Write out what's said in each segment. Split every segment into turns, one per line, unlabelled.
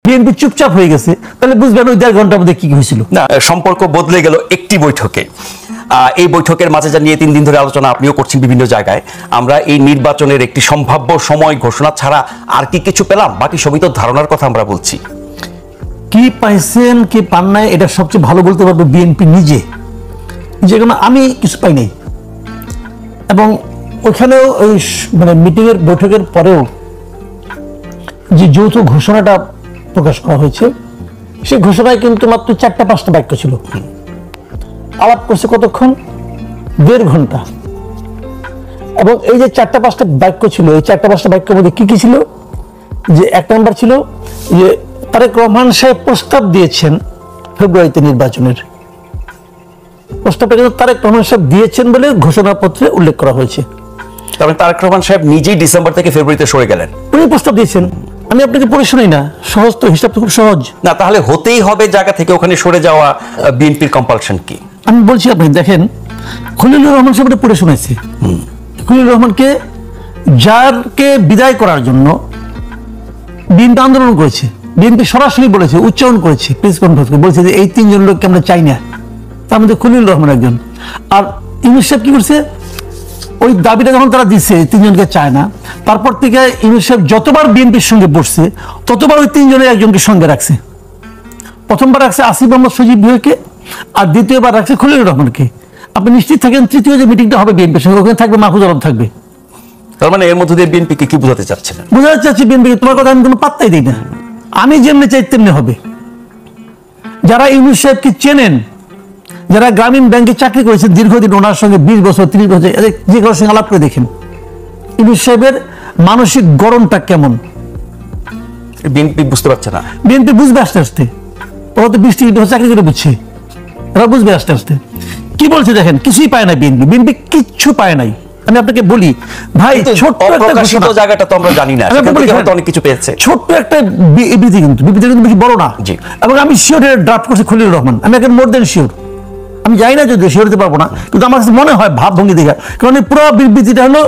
BNP চুপচাপ হয়ে গেছে, তাহলে বুঝবেন ওই 1.5 ঘন্টার মধ্যে কি হয়েছিল।
না, সম্পর্ক বদলে গেল একটি বৈঠকে। এই বৈঠকের মাঝে যা নিয়ে 3 দিন ধরে আলোচনা আপনিও করছেন বিভিন্ন জায়গায়, আমরা এই নির্বাচনের একটি সম্ভাব্য সময় ঘোষণা ছাড়া আর কি কিছু পেলাম? বাকি সবই তো ধারণার কথা আমরা বলছি।
কি পাইছেন কি পান নাই এটা সবচেয়ে ভালো বলতে পারবে বিএনপি নিজে, যেখানে আমি কিছু পাই নাই। এবং ওইখানেও ওই মানে মিটিংয়ের বৈঠকের পরেও যে যৌথ ঘোষণাটা প্রকাশ করা হয়েছে, সেই ঘোষণায় কিন্তু মাত্র 4-5টা বাক্য ছিল। আলাপ করছে কতক্ষণ? 1.5 ঘন্টা। এবং এই যে 4-5টা বাক্য ছিল, এই 4-5টা বাক্যের মধ্যে কি কি ছিল? যে 1 নম্বর ছিল যে তারেক রহমান সাহেব প্রস্তাব দিয়েছেন ফেব্রুয়ারিতে নির্বাচনের। প্রস্তাবটা কিন্তু তারেক রহমান সাহেব দিয়েছেন বলে ঘোষণাপত্রে উল্লেখ করা হয়েছে।
তবে তারেক রহমান সাহেব নিজেই ডিসেম্বর থেকে ফেব্রুয়ারিতে সরে গেলেন।
উনি প্রস্তাব দিয়েছেন, আমি আপনাকে পড়ে শোনাই না, সহজ তো, হিসাব তো খুব সহজ।
না, তাহলে হতেই হবে জায়গা থেকে ওখানে সরে যাওয়া বিএনপির কম্পালশন কি?
আমি বলছি, আপনি দেখেন খলিলুর রহমান সাহেব পড়ে শোনাইছে। খলিলুর রহমানকে যারকে বিদায় করার জন্য বিএনপি আন্দোলন করেছে, বিএনপি সরাসরি বলেছে, উচ্চারণ করেছে, প্রেস কনফারেন্স করে বলেছে যে এই 3 জন লোককে আমরা চাই না, তার মধ্যে খলিলুর রহমান একজন। আর ইউনূস সাহেব কি করছে? ওই দাবিটা যখন তারা দিচ্ছে 3 জনকে চায় না, তারপর থেকে ইউনূস সাহেব যতবার বিএনপির সঙ্গে বসছে ততবার ওই 3 জনের একজনকে সঙ্গে রাখছে। প্রথমবার রাখছে আসিফ মোহাম্মদ সজীব ভুঁইয়াকে, আর দ্বিতীয়বার রাখছে খলিলুর রহমানকে। আপনি নিশ্চিত থাকেন তৃতীয় যে মিটিংটা হবে বিএনপির সঙ্গে, ওখানে থাকবে মাহফুজ আলম থাকবে।
তার মানে এর মধ্যে দিয়ে বিএনপিকে কি বোঝাতে চাচ্ছেন?
বোঝাতে চাচ্ছি বিএনপিকে তোমার কথা আমি কোনো পাত্তাই দিই না, আমি যেমনি চাই তেমনি হবে। যারা ইউনূস সাহেবকে চেনেন, যারা গ্রামীণ ব্যাংকে চাকরি করেছেন দীর্ঘদিন, ওনার সঙ্গে 20 বছর 30 বছর যে কারোর সঙ্গে আলাপ করে দেখেন ইউনূস সাহেবের মানসিক গড়নটা কেমন।
বিএনপি বুঝতে পারছে না। বিএনপি
বুঝবে আস্তে আস্তে, ওরা তো 20-30 বছর চাকরি করে বুঝছে, ওরা বুঝবে আস্তে আস্তে। কি বলছে দেখেন, কিছুই পায় না বিএনপি, বিএনপি কিচ্ছু পায় নাই। আমি আপনাকে বলি ভাই, ছোট্ট একটা ঘোষণা,
জায়গাটা তো আমরা জানি না, হয়তো অনেক কিছু পেয়েছে।
ছোট্ট একটা বিবৃতি, কিন্তু বিবৃতি কিন্তু বেশি বড় না। এবং আমি শিওর ড্রাফট করছি খলিলুর রহমান, আমি এখন মোর দেন শিওর। আমি জানি না যদি শিওর দিতে পারবো না, কিন্তু আমার কাছে মনে হয় ভাবভঙ্গি দেখে, কারণ এই পুরো বিবৃতিটা হলো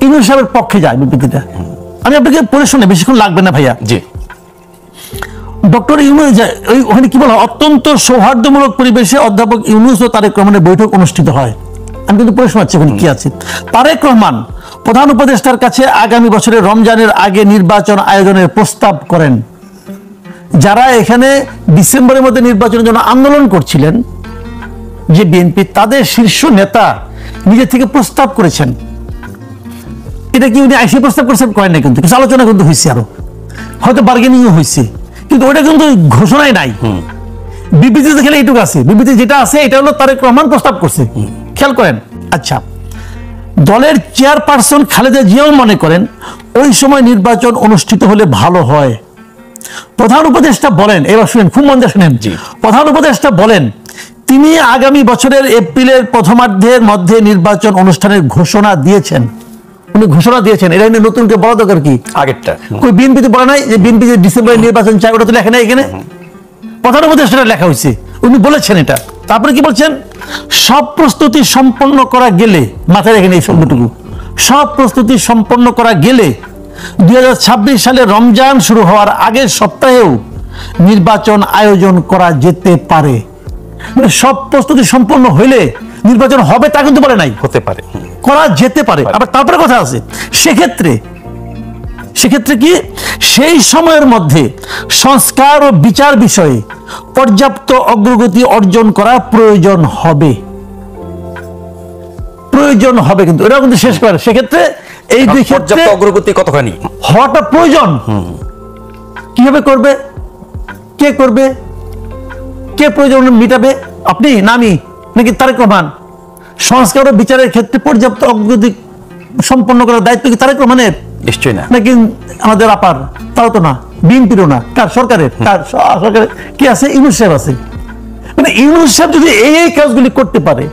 ইউনূস সাহেবের পক্ষে যায় বিবৃতিটা। আমি আপনাকে পড়ে শুনে, বেশিক্ষণ লাগবে না ভাইয়া। জি, ডক্টর ইউনূস ওখানে কি বলা, অত্যন্ত সৌহার্দ্যমূলক পরিবেশে অধ্যাপক ইউনূস ও তারেক রহমানের বৈঠক অনুষ্ঠিত হয়। আমি কিন্তু পড়ে শোনাচ্ছি ওখানে কি আছে। তারেক রহমান প্রধান উপদেষ্টার কাছে আগামী বছরের রমজানের আগে নির্বাচন আয়োজনের প্রস্তাব করেন। যারা এখানে ডিসেম্বরের মধ্যে নির্বাচনের জন্য আন্দোলন করছিলেন, যে বিএনপি, তাদের শীর্ষ নেতা নিজে থেকে প্রস্তাব করেছেন। এটা কি উনি আইসি প্রস্তাব করেছেন? করেন না, কিন্তু কিছু আলোচনা কিন্তু হয়েছে, আরো হয়তো বার্গেনিংও হয়েছে, কিন্তু ওটা কিন্তু ঘোষণায় নাই। বিবৃতিতে খেলে এইটুকু আছে, বিবৃতি যেটা আছে এটা হলো তারেক রহমান প্রস্তাব করছে, খেয়াল করেন। আচ্ছা, দলের চেয়ারপারসন খালেদা জিয়াও মনে করেন ওই সময় নির্বাচন অনুষ্ঠিত হলে ভালো হয়। প্রধান উপদেষ্টা বলেন, এবার শুনেন, খুব মন দিয়ে শুনেন। প্রধান উপদেষ্টা বলেন তিনি আগামী বছরের এপ্রিলের প্রথমার্ধের মধ্যে নির্বাচন অনুষ্ঠানের ঘোষণা দিয়েছেন। উনি ঘোষণা দিয়েছেন, এটা নতুন কে বলা দরকার কি? আগেরটা কই বিএনপিতে বলা নাই যে বিএনপি যে ডিসেম্বরে নির্বাচন চায়, ওটা তো লেখা নাই এখানে। প্রধান উপদেষ্টা লেখা হয়েছে, উনি বলেছেন এটা। তারপরে কি বলছেন? সব প্রস্তুতি সম্পন্ন করা গেলে, মাথায় রেখেন এই শব্দটুকু, সব প্রস্তুতি সম্পন্ন করা গেলে 2026 সালে রমজান শুরু হওয়ার আগের সপ্তাহেও নির্বাচন আয়োজন করা যেতে পারে। মানে সব প্রস্তুতি সম্পন্ন হইলে নির্বাচন হবে তা কিন্তু বলে নাই, হতে পারে, করা যেতে পারে। আবার তারপরে কথা আছে, সেক্ষেত্রে কি সেই সময়ের মধ্যে সংস্কার ও বিচার বিষয়ে পর্যাপ্ত অগ্রগতি অর্জন করা প্রয়োজন হবে। কিন্তু এটা কিন্তু শেষ করে, সেক্ষেত্রে এই দুই ক্ষেত্রে
অগ্রগতি কতখানি
হওয়াটা প্রয়োজন। কিভাবে করবে, কে করবে, কে প্রয়োজন মিটাবে? আপনি না আমি নাকি তারেক রহমান? সংস্কার ও বিচারের ক্ষেত্রে পর্যাপ্ত অগ্রগতি সম্পন্ন করার দায়িত্ব কি তারেক রহমানের? নিশ্চয়ই না। নাকি আমাদের আপার? তাও তো না, বিএনপিরও না। কার? সরকারের। কার? সরকারের কি আছে? ইউনূস সাহেব আছে। মানে ইউনূস সাহেব যদি এই কাজগুলি করতে পারে,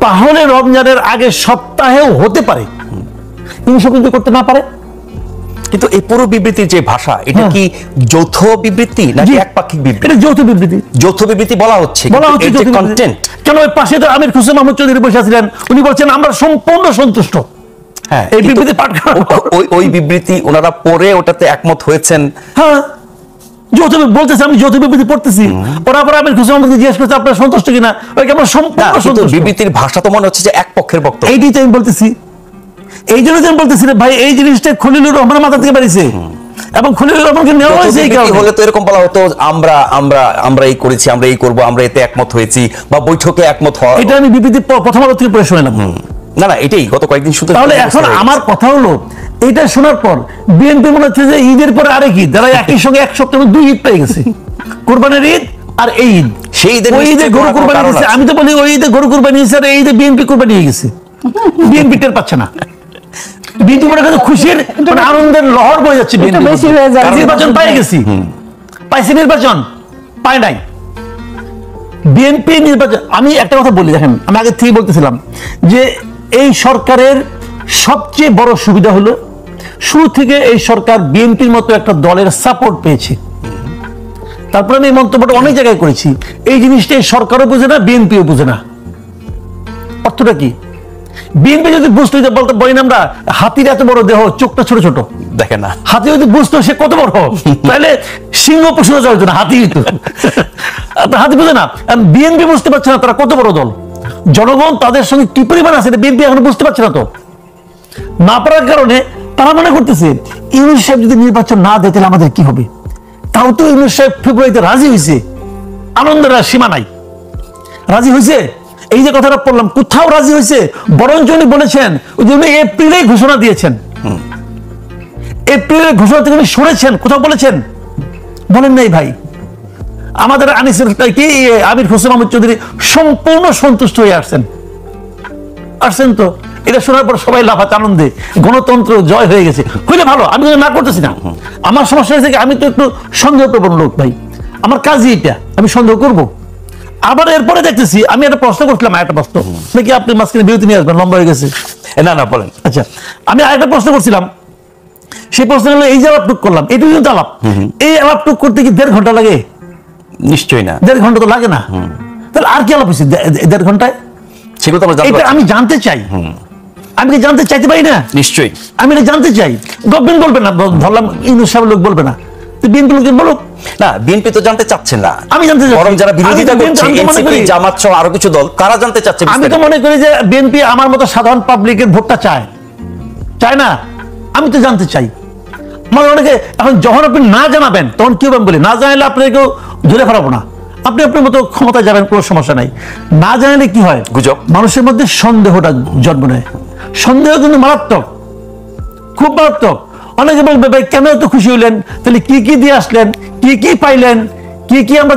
তাহলে রমজানের আগের সপ্তাহেও হতে পারে। ইউনূস সাহেব যদি করতে না পারে,
কিন্তু এই পুরো বিবৃতির যে ভাষা, এটা কি যৌথ বিবৃতি নাকি একপাক্ষিক বিবৃতি?
এটা যৌথ বিবৃতি।
যৌথ বিবৃতি বলা হচ্ছে, কন্টেন্ট
কেন? ওই পাশে তো আমির হোসেন মাহমুদ চৌধুরী বসে আছিলেন, উনি বলছেন আমরা সম্পূর্ণ সন্তুষ্ট। হ্যাঁ, এই বিবৃতি পাঠ করা,
ওই বিবৃতি ওনারা পড়ে ওটাতে একমত হয়েছেন।
হ্যাঁ, যৌথ বলতেছে, আমি যৌথ বিবৃতি পড়তেছি, ওরা আবার আমির হোসেন আমাকে জিজ্ঞেস করছে আপনারা সন্তুষ্ট কিনা, ওই আমরা সম্পূর্ণ সন্তুষ্ট।
বিবৃতির ভাষা তো মনে হচ্ছে যে এক পক্ষের বক্তব্য।
এইটাই তো আমি বলতেছি, এই জন্য আমি বলতেছি ভাই এই জিনিসটা খলিলুর রহমানের মাথা থেকে বেরিয়েছে, এবং খলিলুর রহমানকে নেওয়া হয়েছে এই কারণে।
হলে তো এরকম বলা হতো আমরা আমরা আমরা এই করেছি, আমরা এই করব, আমরা এতে একমত হয়েছি, বা বৈঠকে একমত হওয়া।
এটা আমি বিবৃতি প্রথম আলো থেকে পড়ে শুনলাম।
না না, এটাই গত কয়েকদিন শুধু।
তাহলে এখন আমার কথা হলো, এটা শোনার পর বিএনপি মনে হচ্ছে যে ঈদের পরে আরেক ঈদ, যারা একই সঙ্গে এক সপ্তাহ 2 ঈদ পেয়ে গেছে, কোরবানির ঈদ আর এই ঈদ।
সেই
ঈদে গরু কোরবানি দিয়েছে, আমি তো বলি ওই ঈদে গরু কোরবানি দিয়েছে, আর এই ঈদে বিএনপি কোরবানি নিয়ে গেছে। বিএনপি টের পাচ্ছে না, বিএনপি মনে করছে খুশির মানে আনন্দের লহর বয়ে যাচ্ছে। নির্বাচন পাই গেছি, পাইছে নির্বাচন পায় নাই বিএনপি নির্বাচন। আমি একটা কথা বলি, দেখেন আমি আগে থেকে বলতেছিলাম যে এই সরকারের সবচেয়ে বড় সুবিধা হলো শুরু থেকে এই সরকার বিএনপির মতো একটা দলের সাপোর্ট পেয়েছে। তারপরে আমি এই মন্তব্যটা অনেক জায়গায় করেছি, এই জিনিসটা সরকারও বুঝে না, বিএনপিও বুঝে না। অর্থটা কি? বিএনপি যদি বুঝতো, বলতে বলি আমরা হাতির এত বড় দেহ, চোখটা ছোট ছোট,
দেখে না।
হাতি যদি বুঝতো সে কত বড়, তাহলে সিংহ পশুরা চলতো না, হাতি হইতো। হাতি বুঝে না, বিএনপি বুঝতে পারছে না তারা কত বড় দল, জনগণ তাদের সঙ্গে কি পরিমাণ আছে বিএনপি এখন বুঝতে পারছে না। তো না পারার কারণে তারা মনে করতেছে ইউনূস সাহেব যদি নির্বাচন না দেয় তাহলে আমাদের কি হবে। তাও তো ইউনূস সাহেব ফেব্রুয়ারিতে রাজি হয়েছে, আনন্দের সীমা নাই, রাজি হয়েছে। এই যে কথাটা বললাম, কোথাও রাজি হয়েছে, বরঞ্চ উনি বলেছেন উনি এপ্রিলে ঘোষণা দিয়েছেন, এপ্রিলের ঘোষণা থেকে উনি সরেছেন, কোথাও বলেছেন? বলেন নাই ভাই। আমাদের আনিসের কি আমির হোসেন আহমেদ চৌধুরী সম্পূর্ণ সন্তুষ্ট হয়ে আসছেন তো। এটা শোনার পর সবাই লাফাচ্ছে আনন্দে, গণতন্ত্র জয় হয়ে গেছে, হইলে ভালো, আমি না করতেছি না। আমার সমস্যা হয়েছে কি, আমি তো একটু সন্দেহপ্রবণ লোক ভাই, আমার কাজই এটা, আমি সন্দেহ করব। আবার এরপরে দেখতেছি, আমি একটা প্রশ্ন করছিলাম, একটা প্রশ্ন নাকি আপনি মাঝখানে বিরতি নিয়ে আসবেন, লম্বা হয়ে গেছে।
না না বলেন।
আচ্ছা, আমি আরেকটা প্রশ্ন করছিলাম, সেই প্রশ্ন হলো এই যে আলাপটুক করলাম, এটুকু কিন্তু আলাপ, এই আলাপটুক করতে কি 1.5 ঘন্টা লাগে?
নিশ্চয়ই না,
1.5 ঘন্টা তো লাগে না। তাহলে আর কি আলাপ হয়েছে 1.5 ঘন্টায়?
সেগুলো তো
এটা আমি জানতে চাই, আমি কি জানতে চাইতে পারি না?
নিশ্চয়ই
আমি এটা জানতে চাই। গভর্নমেন্ট বলবে না, ধরলাম ইউনূস সাহেব লোক বলবে না, তো বিএনপি লোক বলুক
না। বিএনপি তো জানতে চাচ্ছে না,
আমি জানতে চাই।
বরং যারা বিরোধিতা করছে এনসিপি, জামাত সহ আরো কিছু দল, তারা জানতে চাচ্ছে।
আমি তো মনে করি যে বিএনপি আমার মতো সাধারণ পাবলিকের ভোটটা চায় না। আমি তো জানতে চাই। আমার অনেকে এখন যখন আপনি না জানাবেন তখন কি হবে বলি, না জানালে আপনাকেও ধরে ফেরাবো না, আপনি আপনার মতো ক্ষমতায় যাবেন, কোনো সমস্যা নাই। না জানালে কি হয়,
গুজব,
মানুষের মধ্যে সন্দেহটা জন্ম নেয়। সন্দেহ কিন্তু মারাত্মক, খুব মারাত্মক। অনেকে বলবে ভাই কেন এত খুশি হইলেন, তাহলে কি কি দিয়ে আসলেন, কি কি পাইলেন, কি কি আমরা